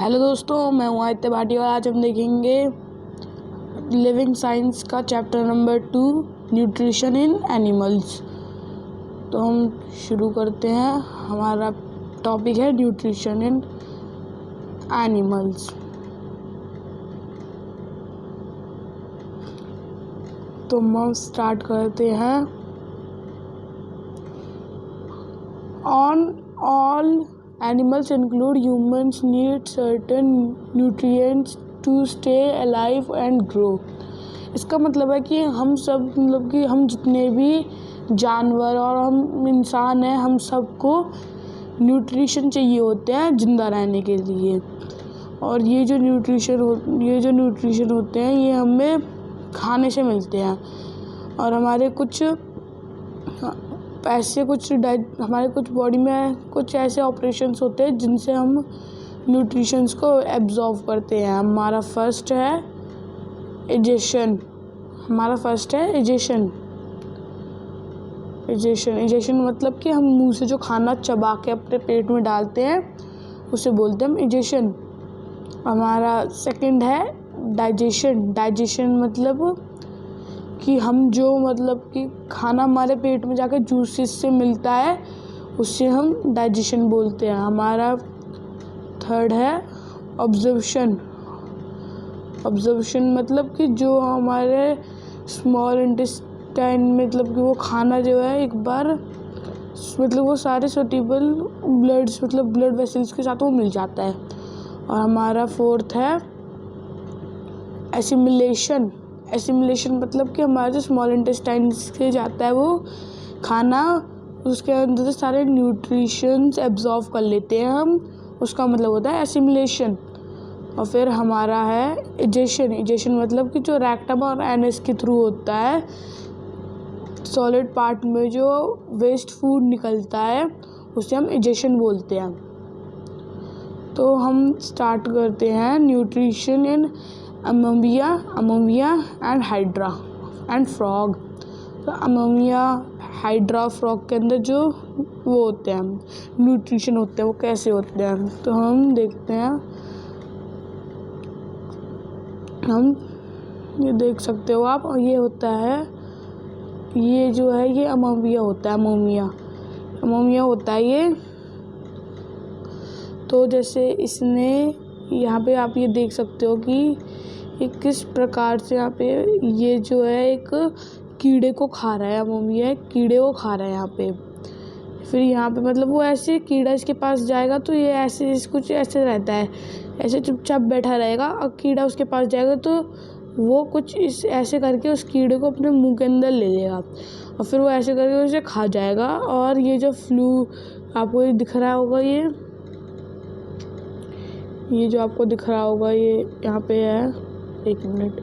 Hello दोस्तों, मैं हूँ आदित्य भाटिया और आज हम देखेंगे लिविंग साइंस का chapter number 2 nutrition in animals. तो हम शुरू करते हैं। हमारा टॉपिक है न्यूट्रिशन इन एनिमल्स। तो हम स्टार्ट करते हैं। On all animals include humans need certain nutrients to stay alive and grow। इसका मतलब है कि हम सब कि हम जितने भी जानवर और हम इंसान हैं, हम सबको न्यूट्रिशन चाहिए होते हैं ज़िंदा रहने के लिए। और ये जो न्यूट्रिशन होते हैं ये हमें खाने से मिलते हैं। और हमारे हमारे कुछ बॉडी में कुछ ऐसे ऑपरेशंस होते हैं जिनसे हम न्यूट्रिशंस को एब्जॉर्व करते हैं। हमारा फर्स्ट है इजेशन मतलब कि हम मुंह से जो खाना चबा के अपने पेट में डालते हैं उसे बोलते हैं हम इजेशन। हमारा सेकंड है डाइजेशन मतलब कि हम कि खाना हमारे पेट में जाकर जूसेस से मिलता है, उससे हम डाइजेशन बोलते हैं। हमारा थर्ड है ऑब्जर्वेशन मतलब कि जो हमारे स्मॉल इंटेस्टाइन मतलब कि वो खाना जो है एक बार वो सारे सूटेबल ब्लड वेसल्स के साथ वो मिल जाता है। और हमारा फोर्थ है एसिमिलेशन मतलब कि हमारे जो स्मॉल इंटेस्टाइन से जाता है वो खाना, उसके अंदर से सारे न्यूट्रिशंस एब्जॉर्व कर लेते हैं हम, उसका मतलब होता है एसिमिलेशन। और फिर हमारा है इजेशन मतलब कि जो रेक्टम और एनस के थ्रू होता है, सॉलिड पार्ट में जो वेस्ट फूड निकलता है उसे हम इजेशन बोलते हैं। तो हम स्टार्ट करते हैं nutrition in amoeba and hydra and frog. तो अमोमिया, हाइड्रा, फ्रॉग के अंदर जो वो होते हैं न्यूट्रिशन होते हैं वो कैसे होते हैं तो हम देखते हैं। हम ये देख सकते हो आप, ये होता है, ये जो है ये अमोमिया होता है ये। तो जैसे इसने यहाँ पे आप ये देख सकते हो कि एक किस प्रकार से यहाँ पे ये जो है एक कीड़े को खा रहा है, अमोमिया कीड़े को खा रहा है यहाँ पे। फिर यहाँ पे मतलब वो ऐसे कीड़ा इसके पास जाएगा तो ये ऐसे कुछ ऐसे रहता है, ऐसे चुपचाप बैठा रहेगा और कीड़ा उसके पास जाएगा तो वो कुछ इस ऐसे करके उस कीड़े को अपने मुंह के अंदर ले लेगा और फिर वो ऐसे करके उसे खा जाएगा। और ये जो फ्लू आपको दिख रहा होगा, ये जो आपको दिख रहा होगा ये यहाँ पे है, एक मिनट,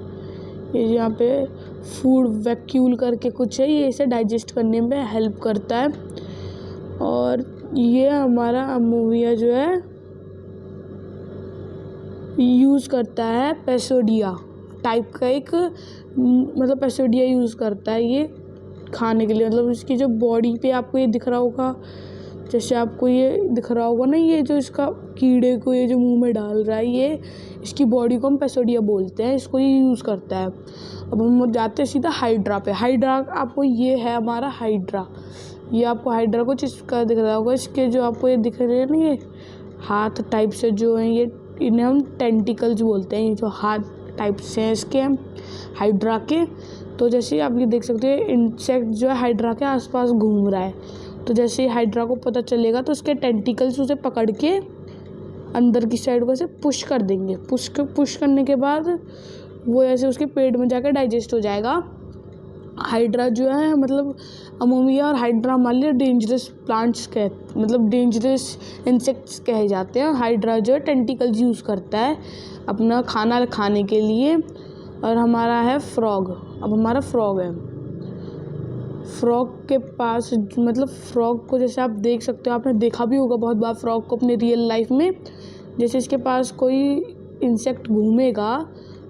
ये यहाँ पे फूड वैक्यूल करके कुछ है, ये इसे डाइजेस्ट करने में हेल्प करता है। और ये हमारा अमोमिया जो है यूज़ करता है पेसोडिया टाइप का एक पेसोडिया यूज़ करता है ये खाने के लिए। मतलब इसकी जो बॉडी पे आपको ये दिख रहा होगा, जैसे आपको ये दिख रहा होगा ना, ये जो इसका कीड़े को ये जो मुंह में डाल रहा है, ये इसकी बॉडी को हम पेसोडिया बोलते हैं, इसको ये यूज़ करता है। अब हम जाते हैं सीधा हाइड्रा पे। हाइड्रा आपको ये है हमारा हाइड्रा, ये आपको हाइड्रा कुछ इसका दिख रहा होगा, इसके जो आपको ये दिख रहे हैं ना, ये हाथ टाइप से जो हैं, ये इन्हें हम टेंटिकल्स बोलते हैं, ये जो हाथ टाइप से हैं इसके हाइड्रा के। तो जैसे आप ये देख सकते हैं इंसेक्ट जो है हाइड्रा के आसपास घूम रहा है, तो जैसे हाइड्रा को पता चलेगा तो उसके टेंटिकल्स उसे पकड़ के अंदर की साइड को ऐसे पुश कर देंगे। पुश करने के बाद वो ऐसे उसके पेट में जाकर डाइजेस्ट हो जाएगा। हाइड्रा जो है अमोमिया और हाइड्रा हमारे लिए डेंजरस डेंजरस इंसेक्ट्स कहे जाते हैं। हाइड्रा जो है टेंटिकल्स यूज़ करता है अपना खाना खाने के लिए। और हमारा है फ्रॉग। अब हमारा फ्रॉग है, फ्रॉग के पास फ्रॉग को जैसे आप देख सकते हो, आपने देखा भी होगा बहुत बार फ्रॉग को अपने रियल लाइफ में। जैसे इसके पास कोई इंसेक्ट घूमेगा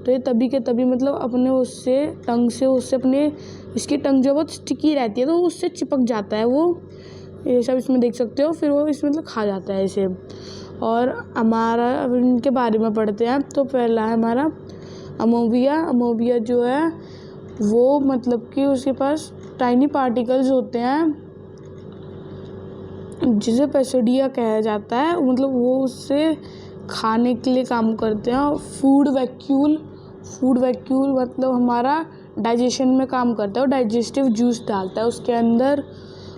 तो ये तभी के तभी अपने उससे टंग से इसकी टंग जो बहुत स्टिकी रहती है तो उससे चिपक जाता है वो, ये सब इसमें देख सकते हो। फिर वो इसमें खा जाता है इसे। और हमारा अब इनके बारे में पढ़ते हैं। तो पहला है हमारा अमोबिया जो है वो मतलब कि उसके पास टाइनी पार्टिकल्स होते हैं जिसे पेसोडिया कहा जाता है, मतलब वो उससे खाने के लिए काम करते हैं। और फूड वैक्यूल मतलब हमारा डाइजेशन में काम करता है और डाइजेस्टिव जूस डालता है उसके अंदर।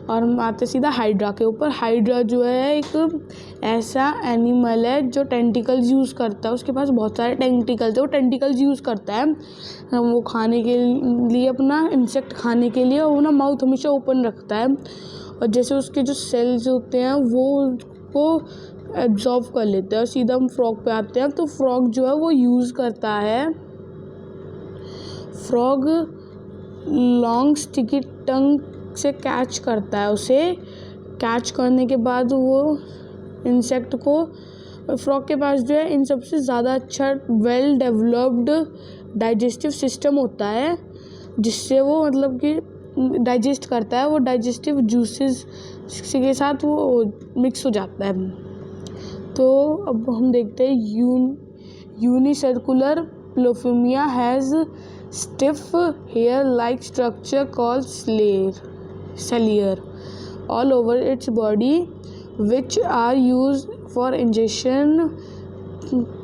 और हम आते सीधा हाइड्रा के ऊपर। हाइड्रा जो है एक ऐसा एनिमल है जो टेंटिकल्स यूज़ करता है, उसके पास बहुत सारे टेंटिकल्स है, वो टेंटिकल्स यूज़ करता है वो खाने के लिए, अपना इंसेक्ट खाने के लिए। और वो ना माउथ हमेशा ओपन रखता है और जैसे उसके जो सेल्स होते हैं वो उसको एब्जॉर्ब कर लेते हैं। और सीधा हम फ्रॉग पे आते हैं। तो फ्रॉग जो है वो यूज़ करता है, फ्रॉग लॉन्ग स्टिकी टंग से कैच करता है, उसे कैच करने के बाद वो इंसेक्ट को, फ्रॉग के पास जो है इन सबसे ज़्यादा अच्छा वेल डेवलप्ड डाइजेस्टिव सिस्टम होता है जिससे वो मतलब कि डाइजेस्ट करता है, वो डाइजेस्टिव जूसेस के साथ वो मिक्स हो जाता है। तो अब हम देखते हैं यूनिसर्कुलर प्लोफिमिया has stiff hair-like structure called cilia all over its body, which are used for ingestion.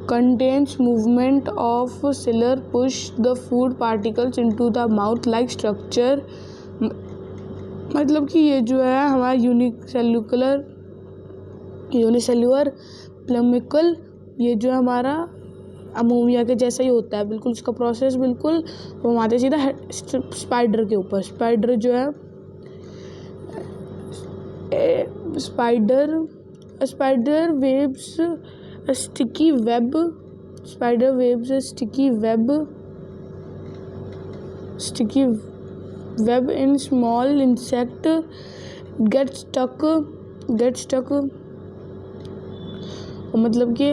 Contains movement of cilia push the food particles into the mouth like structure. मतलब कि ये जो है हमारा यूनिसेल्युलर प्लमिकल, ये जो है हमारा अमोबिया के जैसा ही होता है बिल्कुल उसका प्रोसेस बिल्कुल। वो हम आते सीधा स्पाइडर के ऊपर। स्पाइडर जो है spider weaves sticky web in small insect get stuck. मतलब कि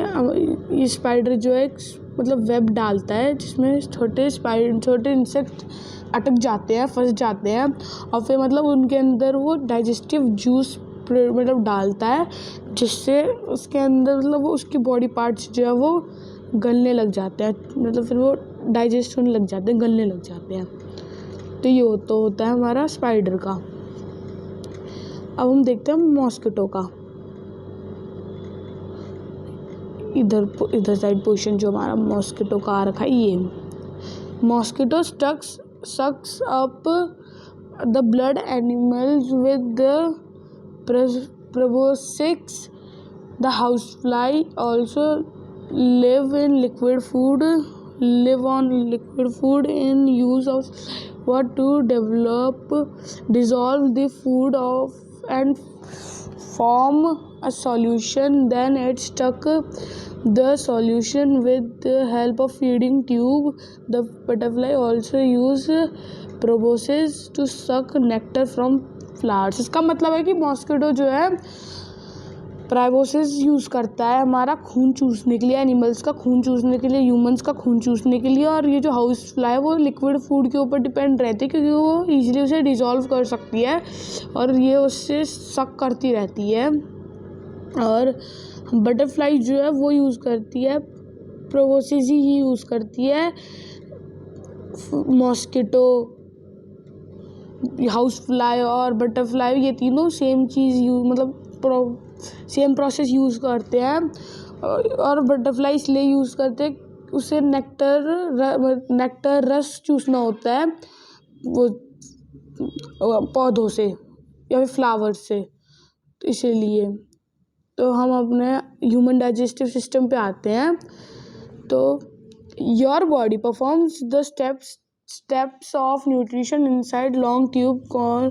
ये स्पाइडर जो है मतलब वेब डालता है जिसमें छोटे इंसेक्ट अटक जाते हैं, फंस जाते हैं। और फिर मतलब उनके अंदर वो डाइजेस्टिव जूस मतलब डालता है जिससे उसके अंदर मतलब वो उसकी बॉडी पार्ट्स जो है वो गलने लग जाते हैं, मतलब फिर वो डाइजेस्ट होने लग जाते हैं, गलने लग जाते हैं। तो ये होता है हमारा स्पाइडर का। अब हम देखते हैं मॉस्किटो का। इधर साइड पोजीशन जो हमारा मॉस्किटो का आ रखा है, ये mosquito sucks up the blood animals with the proboscis. The housefly also live on liquid food in use of what to dissolve the food of and form a solution. Then it stuck the solution with the help of feeding tube. The butterfly also use proboscis to suck nectar from flowers. इसका मतलब है कि mosquito जो है proboscis use करता है हमारा खून चूसने के लिए, एनिमल्स का खून चूसने के लिए, ह्यूमंस का खून चूसने के लिए। और ये जो हाउस फ्लाई है वो लिक्विड फूड के ऊपर डिपेंड रहती है क्योंकि वो ईजिली उसे डिज़ोल्व कर सकती है और ये उससे सक करती रहती है। और बटरफ्लाई जो है वो यूज़ करती है प्रोबोसिस ही यूज़ करती है। मॉस्किटो, हाउस फ्लाई और बटरफ्लाई ये तीनों सेम चीज़ मतलब सेम प्रोसेस यूज़ करते हैं। और बटरफ्लाई इसलिए यूज़ करते हैं उसे नेक्टर रस चूसना होता है वो पौधों से या फिर फ्लावर से, तो इसीलिए। तो हम अपने ह्यूमन डाइजेस्टिव सिस्टम पे आते हैं। तो your body performs the steps of nutrition inside long tube call,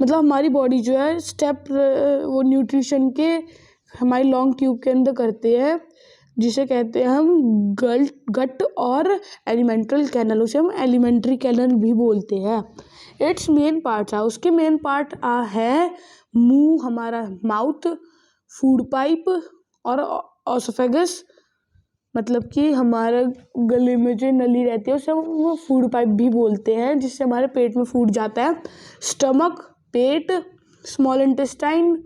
मतलब हमारी बॉडी जो है स्टेप वो न्यूट्रिशन के हमारी लॉन्ग ट्यूब के अंदर करते हैं जिसे कहते हैं हम गट और एलिमेंट्री कैनल, उसे हम एलिमेंट्री कैनल भी बोलते हैं। इट्स मेन पार्ट्स है, उसके मेन पार्ट है मुंह, हमारा माउथ, फूड पाइप और ऑसोफेगस, मतलब कि हमारे गले में जो नली रहती है उसे हम वो फूड पाइप भी बोलते हैं जिससे हमारे पेट में फूड जाता है। स्टमक, पेट, स्मॉल इंटेस्टाइन,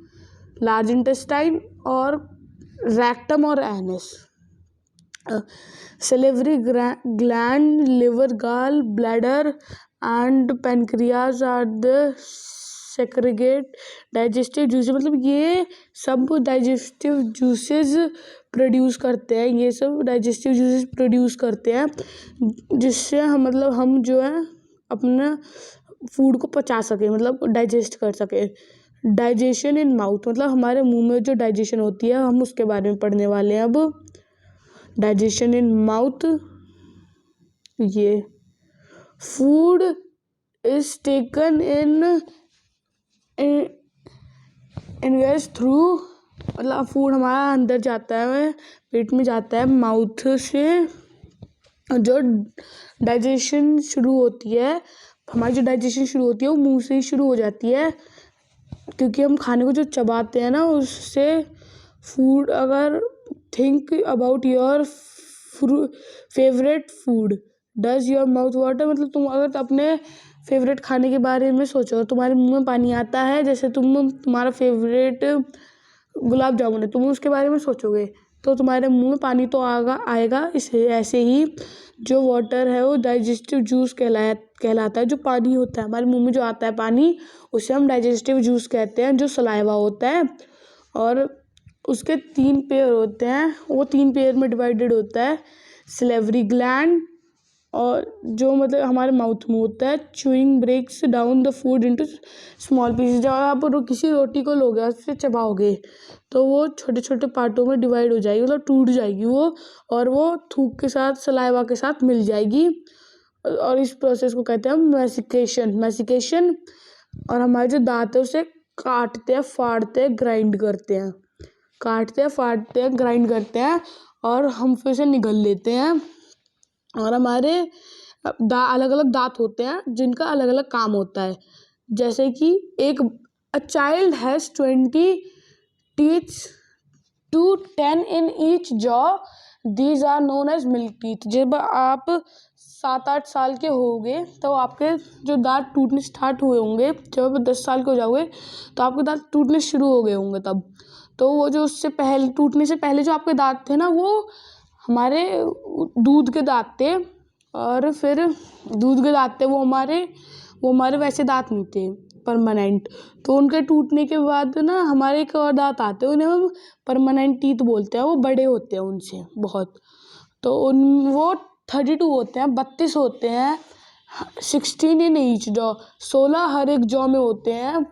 लार्ज इंटेस्टाइन और रेक्टम और anus. salivary gland, liver, gall bladder and pancreas are the segregate digestive juices। मतलब ये सब डाइजेस्टिव जूसेस प्रोड्यूस करते हैं, ये सब डाइजेस्टिव जूसेस प्रोड्यूस करते हैं जिससे हम जो है अपना फूड को पचा सके, मतलब डाइजेस्ट कर सके। डाइजेशन इन माउथ, मतलब हमारे मुंह में जो डाइजेशन होती है हम उसके बारे में पढ़ने वाले हैं अब। डाइजेशन इन माउथ, ये food is taken in invest through, मतलब फूड हमारा अंदर जाता है, पेट में जाता है माउथ से। जो डाइजेशन शुरू होती है, हमारी जो डाइजेशन शुरू होती है वो मुंह से ही शुरू हो जाती है, क्योंकि हम खाने को जो चबाते हैं ना उससे फूड। अगर think about your favourite food does your mouth water, मतलब तुम अगर अपने फेवरेट खाने के बारे में सोचो, तुम्हारे मुंह में पानी आता है। जैसे तुम्हारा फेवरेट गुलाब जामुन है, तुम उसके बारे में सोचोगे तो तुम्हारे मुंह में पानी तो आएगा। इसे ऐसे ही जो वाटर है वो डाइजेस्टिव जूस कहलाता है। जो पानी होता है हमारे मुंह में जो आता है पानी, उसे हम डाइजेस्टिव जूस कहते हैं, जो सलाइवा होता है। और उसके 3 पेयर होते हैं, वो 3 पेयर में डिवाइडेड होता है। सिलेवरी ग्लैंड, और जो मतलब हमारे माउथ में होता है। Chewing breaks down the food into small pieces, जब आप किसी रोटी को लोगे उससे चबाओगे तो वो छोटे छोटे पार्टों में डिवाइड हो जाएगी, मतलब टूट जाएगी वो, और वो थूक के साथ सलाइवा के साथ मिल जाएगी। और इस प्रोसेस को कहते हैं मैसिकेशन। और हमारे जो दांत है उसे काटते हैं, फाड़ते हैं, ग्राइंड करते हैं। काटते हैं, फाड़ते हैं, ग्राइंड करते हैं और हम फिर से निगल लेते हैं। और हमारे अलग अलग दांत होते हैं जिनका अलग अलग काम होता है। जैसे कि a child has 20 teeth to 10 in each jaw, these are known as milk teeth। जब आप 7-8 साल के होगे तो आपके जो दांत टूटने स्टार्ट हुए होंगे, जब 10 साल के हो जाओगे तो आपके दांत टूटने शुरू हो गए होंगे तब। तो वो जो उससे पहले टूटने से पहले जो आपके दांत थे ना, वो हमारे दूध के दांत थे। और फिर दूध के दांत थे वो हमारे वैसे दांत नहीं थे परमानेंट। तो उनके टूटने के बाद ना हमारे एक और दांत आते हैं, उन्हें हम परमानेंट टीथ बोलते हैं। वो बड़े होते हैं उनसे बहुत, तो वो 32 होते हैं, 32 होते हैं। 16 इन ईच जॉ, 16 हर एक जॉ में होते हैं।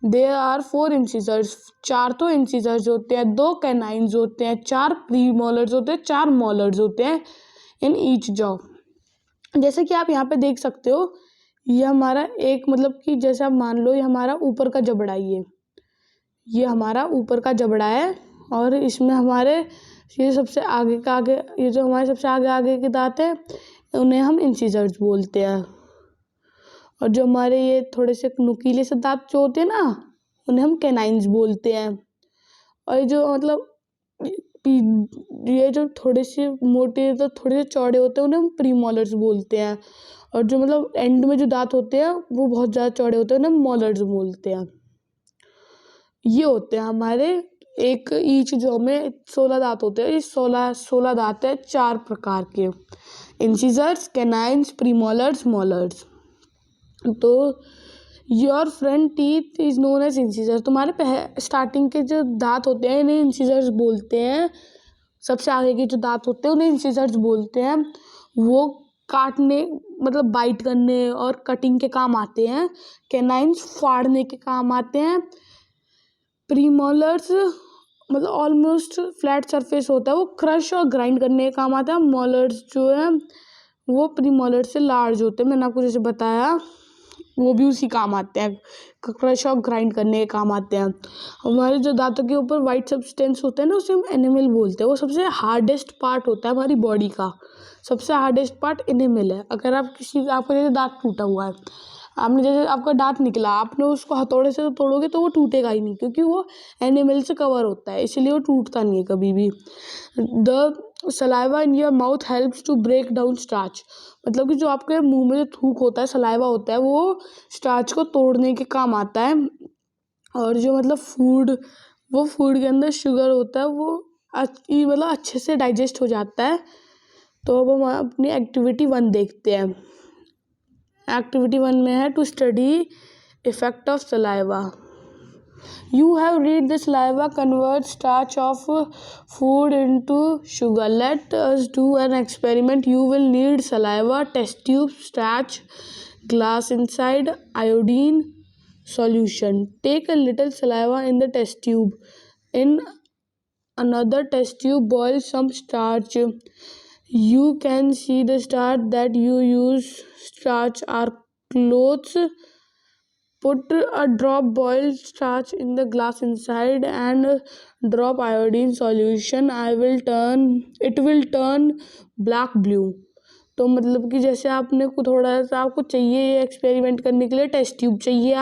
देयर आर 4 इंसिजर्स, 4 तो इंसिजर्स होते हैं, 2 कैनाइन्स होते हैं, 4 प्रीमोलर्स होते हैं, 4 मोलर्स होते हैं इन ईच जॉ। जैसे कि आप यहाँ पे देख सकते हो, ये हमारा एक, मतलब कि जैसे आप मान लो ये हमारा ऊपर का जबड़ा, ये हमारा ऊपर का जबड़ा है। और इसमें हमारे ये सबसे आगे का आगे, ये जो हमारे सबसे आगे के दांत हैं उन्हें हम इंसिजर्स बोलते हैं। और जो हमारे ये थोड़े से नुकीले से दांत जो होते हैं ना, उन्हें हम कैनाइन्स बोलते हैं। और जो मतलब ये जो थोड़े से मोटे तो थोड़े से चौड़े होते हैं उन्हें हम प्रीमोलर्स बोलते हैं। और जो मतलब एंड में जो दांत होते हैं वो बहुत ज़्यादा चौड़े होते हैं, उन्हें मोलर्स बोलते हैं। ये होते हैं हमारे एक ईच जॉ में 16 दांत होते हैं। ये 16 दांत है 4 प्रकार के, इंसिजर्स, कैनाइन्स, प्रीमोलर्स, मोलर्स। तो your front teeth is known as incisor, तुम्हारे स्टार्टिंग के जो दांत होते हैं इन्हें इंसिजर्स बोलते हैं। सबसे आगे के जो दांत होते हैं उन्हें इंसिजर्स बोलते हैं। वो काटने, मतलब बाइट करने और कटिंग के काम आते हैं। कैनाइन्स फाड़ने के काम आते हैं। प्रीमोलर्स मतलब ऑलमोस्ट फ्लैट सरफेस होता है, वो क्रश और ग्राइंड करने के काम आता है। मोलर्स जो है वो प्रीमोलर से लार्ज होते हैं, मैंने आपको जैसे बताया, वो भी उसी काम आते हैं, क्रश और ग्राइंड करने के काम आते हैं। हमारे जो दांतों के ऊपर वाइट सब्सटेंस होता है ना, उसे हम एनिमल बोलते हैं। वो सबसे हार्डेस्ट पार्ट होता है हमारी बॉडी का, सबसे हार्डेस्ट पार्ट एनिमल है। अगर आपका जैसे दांत टूटा हुआ है, आपने जैसे आपका दांत निकला, आपने उसको हथौड़े से तोड़ोगे तो वो टूटेगा ही नहीं, क्योंकि वो एनिमल से कवर होता है, इसलिए वो टूटता नहीं है कभी भी। The saliva in your mouth helps to break down starch, मतलब कि जो आपके मुंह में जो थूक होता है, सलाइवा होता है, वो स्टार्च को तोड़ने के काम आता है। और जो मतलब फूड के अंदर शुगर होता है, वो मतलब अच्छे से डाइजेस्ट हो जाता है। तो अब हम अपनी एक्टिविटी 1 देखते हैं। एक्टिविटी 1 में है to study effect of saliva. You have read the saliva converts starch of food into sugar. Let us do an experiment. You will need saliva, test tube, starch, glass inside, iodine solution. Take a little saliva in the test tube. In another test tube, boil some starch. You can see the starch that you use. Starch are clothes. Put a drop boiled starch in the glass inside and drop iodine solution. It will turn black blue. तो मतलब कि जैसे आपने को थोड़ा सा आपको चाहिए ये एक्सपेरिमेंट करने के लिए टेस्ट ट्यूब चाहिए।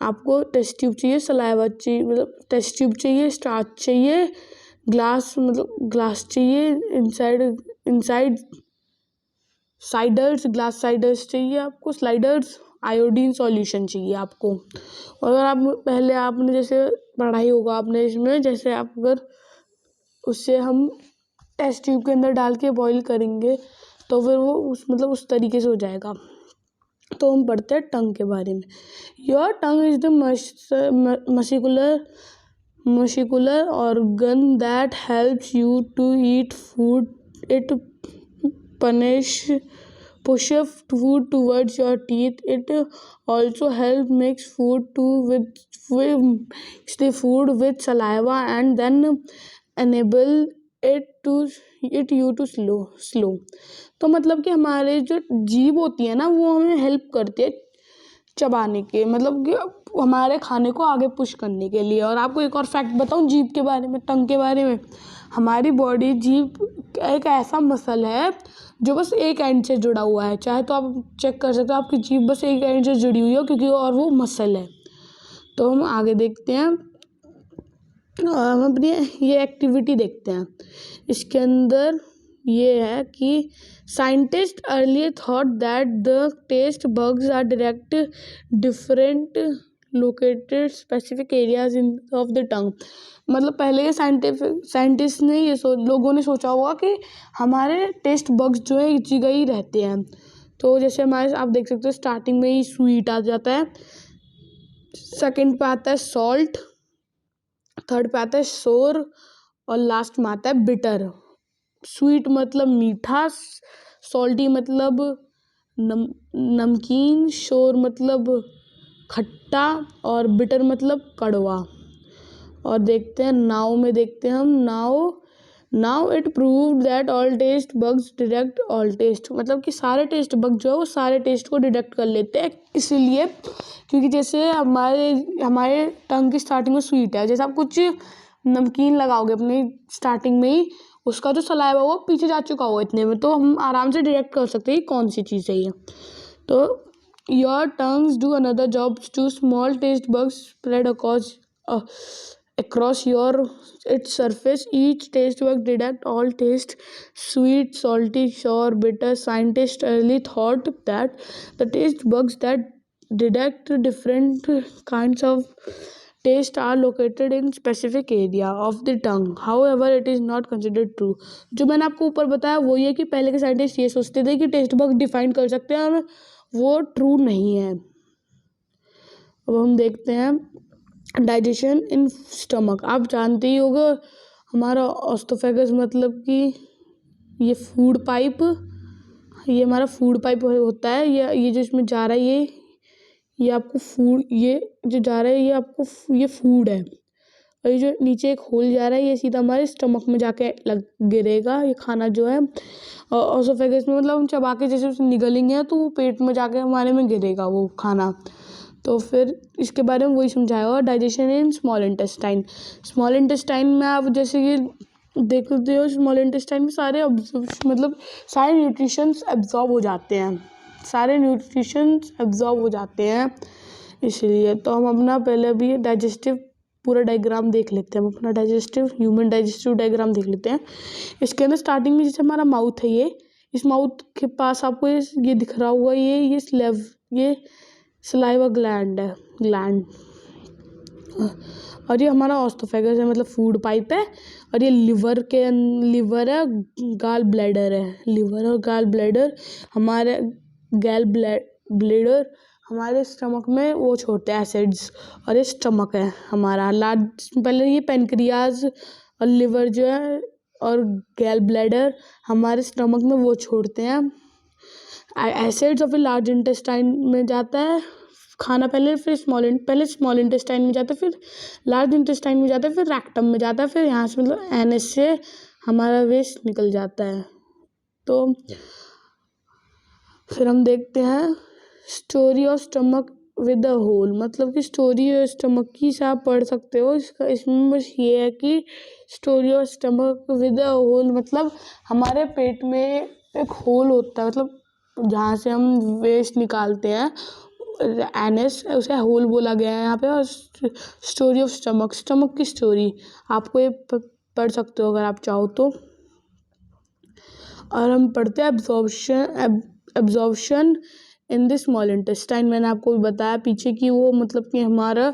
आपको टेस्ट ट्यूब चाहिए, सलाइवा चाहिए, मतलब टेस्ट ट्यूब चाहिए, स्टार्च चाहिए, ग्लास मतलब ग्लास चाहिए, इनसाइड साइडर्स, ग्लास साइडर्स चाहिए आपको, स्लाइडर्स, आयोडीन सॉल्यूशन चाहिए आपको। और अगर आप पहले आपने जैसे पढ़ाई होगा आपने इसमें, जैसे आप अगर उससे हम टेस्ट ट्यूब के अंदर डाल के बॉईल करेंगे तो फिर वो उस तरीके से हो जाएगा। तो हम पढ़ते हैं टंग के बारे में। Your tongue is the muscular organ that helps you to eat food. It pushes food towards your teeth. It also helps mix the food with saliva and then enable you to slow. तो मतलब कि हमारे जो जीभ होती है ना वो हमें हेल्प करती है चबाने के, मतलब कि हमारे खाने को आगे पुश करने के लिए। और आपको एक और फैक्ट बताऊं जीभ के बारे में, टंग के बारे में। हमारी बॉडी जीभ एक ऐसा मसल है जो बस एक एंड से जुड़ा हुआ है। चाहे तो आप चेक कर सकते हो आपकी जीभ बस एक एंड से जुड़ी हुई है क्योंकि और वो मसल है। तो हम आगे देखते हैं, हम अपनी ये एक्टिविटी देखते हैं। इसके अंदर ये है कि scientist early thought that the taste buds are direct different located specific areas in of the tongue. मतलब पहले के साइंटिस्ट ने लोगों ने सोचा होगा कि हमारे टेस्ट बग्स जो है एक जगह ही रहते हैं। तो जैसे हमारे आप देख सकते हो स्टार्टिंग में ही स्वीट आ जाता है, सेकंड पे आता है सॉल्ट, थर्ड पे आता है सोर और लास्ट में आता है बिटर। स्वीट मतलब मीठा, सॉल्टी मतलब नमकीन, शोर मतलब खट्टा और बिटर मतलब कड़वा। और देखते हैं नाउ में, देखते हैं हम now it proved that all taste buds detect all taste. मतलब कि सारे टेस्ट बग जो है वो सारे टेस्ट को डिटेक्ट कर लेते हैं, इसीलिए क्योंकि जैसे हमारे टंग की स्टार्टिंग में स्वीट है, जैसे आप कुछ नमकीन लगाओगे अपनी स्टार्टिंग में ही, उसका जो सलाइवा वो पीछे जा चुका हो इतने में, तो हम आराम से डिटेक्ट कर सकते हैं कौन सी चीज़ है ये। तो your tongues do another job to small taste buds spread across its surface. Each taste bug detect all taste, sweet, salty, sour, bitter. Scientists early thought that the taste bugs that detect different kinds of taste are located in specific area of the tongue. However, it is not considered true. जो मैंने आपको ऊपर बताया वो ये कि पहले के साइंटिस्ट ये सोचते थे कि टेस्ट बग डिफाइन कर सकते हैं, और वो ट्रू नहीं है। अब हम देखते हैं डाइजेशन इन स्टमक। आप जानते ही होगा हमारा ऑस्थोफेगस मतलब कि ये फूड पाइप, ये हमारा फूड पाइप होता है। ये जो इसमें जा रहा है ये आपको फूड, ये जो जा रहा है ये आपको ये फूड है। और ये जो नीचे एक होल जा रहा है ये सीधा हमारे स्टमक में जाके गिरेगा ये खाना जो है। और ऑस्थोफेगस में मतलब हम चबा के जैसे उसे निगलेंगे तो वो पेट में जाके हमारे में गिरेगा वो खाना। तो फिर इसके बारे में वही समझाया हुआ digestion in small intestine. Small intestine में आप जैसे ये देखते हो स्मॉल इंटेस्टाइन में सारे न्यूट्रिशंस एब्जॉर्ब हो जाते हैं, इसलिए। तो हम अपना पहले अभी डाइजेस्टिव पूरा डायग्राम देख लेते हैं। हम अपना ह्यूमन डाइजेस्टिव डायग्राम देख लेते हैं। इसके अंदर स्टार्टिंग में जैसे हमारा माउथ है, इस माउथ के पास आपको ये दिख रहा होगा ये सलाइवा ग्लैंड है, और ये हमारा ऑस्थोफेगस है, मतलब फूड पाइप है। और ये लिवर है, गाल ब्लैडर है। लिवर और गाल ब्लैडर हमारे ब्लैडर हमारे स्टमक में वो छोड़ते हैं एसिड्स। और ये स्टमक है हमारा लार्ज। पहले ये पेनक्रियाज और लिवर जो है और गैल ब्लैडर हमारे स्टमक में वो छोड़ते हैं एसिड्स, और फिर लार्ज इंटेस्टाइन में जाता है खाना पहले, फिर स्मॉल इंटेस्टाइन में जाता है, फिर लार्ज इंटेस्टाइन में जाता है, फिर रेक्टम में जाता है, फिर यहाँ से मतलब एनएस से हमारा वेस्ट निकल जाता है। तो फिर हम देखते हैं story of stomach with a hole, मतलब कि स्टोरी स्टमक की से आप पढ़ सकते हो। इसमें बस ये है कि story of stomach with a hole मतलब हमारे पेट में एक होल होता है, मतलब जहाँ से हम वेस्ट निकालते हैं एनएस, उसे होल बोला गया है यहाँ पे। और स्टोरी ऑफ स्टमक की स्टोरी आपको ये पढ़ सकते हो अगर आप चाहो तो। और हम पढ़ते हैं absorption in the small intestine. मैंने आपको भी बताया पीछे कि वो मतलब कि हमारा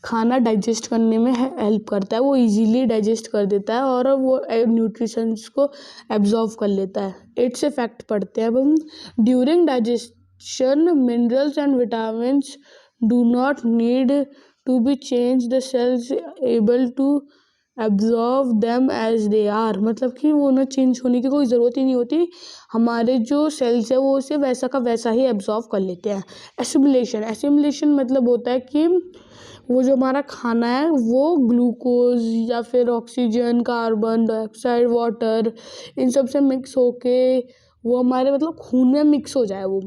खाना डाइजेस्ट करने में हेल्प करता है, वो इजीली डाइजेस्ट कर देता है और वो न्यूट्रिशंस को एब्जॉर्व कर लेता है। इट्स इफेक्ट पढ़ते हैं अब हम। During digestion minerals and vitamins do not need to be change, the cells able to absorb them as they are, मतलब कि वो ना चेंज होने की कोई ज़रूरत ही नहीं होती, हमारे जो सेल्स है वो उसे वैसा का वैसा ही एब्जॉर्व कर लेते हैं। एसिमिलेशन मतलब होता है कि वो जो हमारा खाना है वो ग्लूकोज या फिर ऑक्सीजन, कार्बन डाइऑक्साइड, वाटर, इन सब से मिक्स होके वो हमारे मतलब खून में मिक्स हो जाए। वो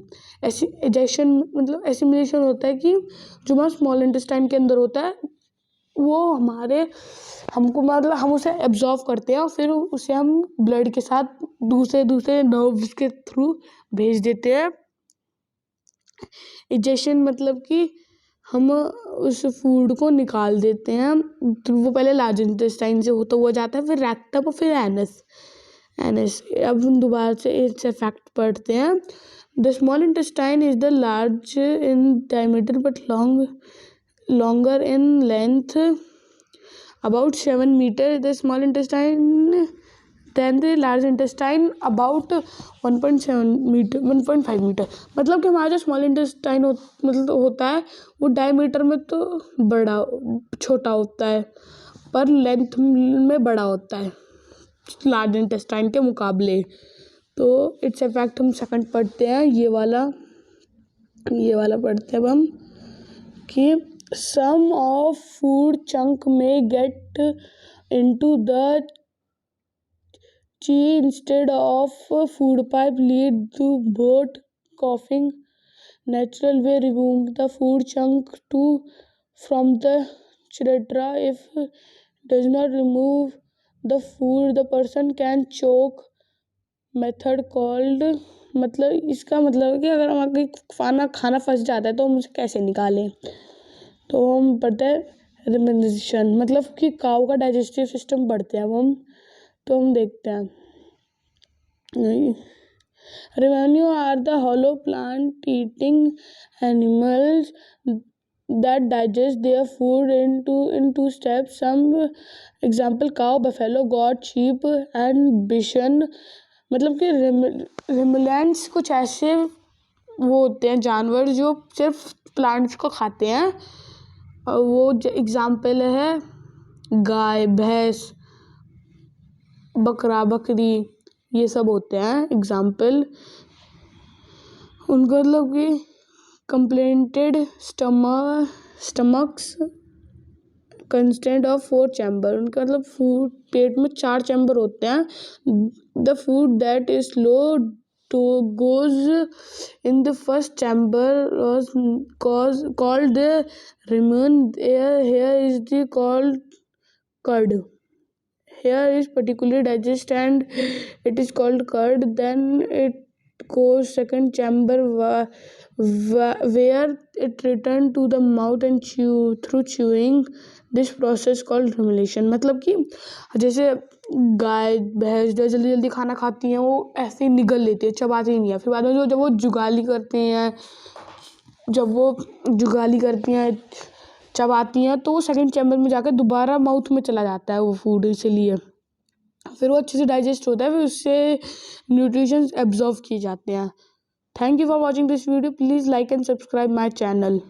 एसिमिलेशन मतलब एसिमिलेशन होता है कि जो हमारा स्मॉल इंटेस्टाइन के अंदर होता है वो हमको मतलब हम उसे एब्जॉर्व करते हैं और फिर उसे हम ब्लड के साथ दूसरे नर्व्स के थ्रू भेज देते हैं। इजेशन मतलब कि हम उस फूड को निकाल देते हैं, तो वो पहले लार्ज इंटेस्टाइन से होता हुआ जाता है, फिर रेक्टम और फिर एनस। अब हम दोबारा से इससे फैक्ट पढ़ते हैं। The small intestine is the large in diameter but longer in length, about 7 meter. The small intestine then the large intestine about 1.5 meter। मतलब कि हमारा जो स्मॉल इंटेस्टाइन मतलब होता है वो डायमीटर में तो छोटा होता है पर लेंथ में बड़ा होता है लार्ज इंटेस्टाइन के मुकाबले। तो इट्स इफेक्ट हम सेकंड पढ़ते हैं, ये वाला पढ़ते हैं अब हम कि some of food chunk may get into the chi instead of food pipe, lead to bloat, coughing. Natural way remove the food chunk from the urethra. If does not remove the food, the person can choke. Method called, मतलब इसका मतलब है कि अगर हमारे खाना फंस जाता है तो हम उसे कैसे निकालें। तो हम पढ़ते हैं रिमिनेशन, मतलब कि काऊ का डाइजेस्टिव सिस्टम पढ़ते हैं अब हम। तो हम देखते हैं revenue are the hollow plant eating animals that digest their food in two steps. Some example cow, buffalo, goat, sheep and bison. मतलब कि रिमुलेंट्स कुछ ऐसे वो होते हैं जानवर जो सिर्फ प्लांट्स को खाते हैं, और वो एग्जाम्पल है गाय, भैंस, बकरा, बकरी, ये सब होते हैं एग्जाम्पल। उनको मतलब कि कंप्लेंटेड स्टमक्स कंस्टेंट ऑफ 4 चैम्बर, उनका मतलब फूड पेट में 4 चैम्बर होते हैं। The food that is low to goes in the first chamber was called the rumen. Here is the called curd. Here is particularly digest and it is called curd. Then it goes second chamber where it return to the mouth and through chewing. This process called rumination। मतलब कि जैसे गाय भैंस जो जल्दी जल्दी खाना खाती हैं वो ऐसे ही निगल लेती है, चबाती ही नहीं है। फिर बाद में जब वो जुगाली करती हैं चबाती हैं तो वो सेकंड चैम्बर में जाकर दोबारा माउथ में चला जाता है वो फूड, इसीलिए फिर वो अच्छे से डाइजेस्ट होता है, फिर उससे न्यूट्रिशंस एब्जॉर्व किए जाते हैं। Thank you for watching this video. Please like and subscribe my channel.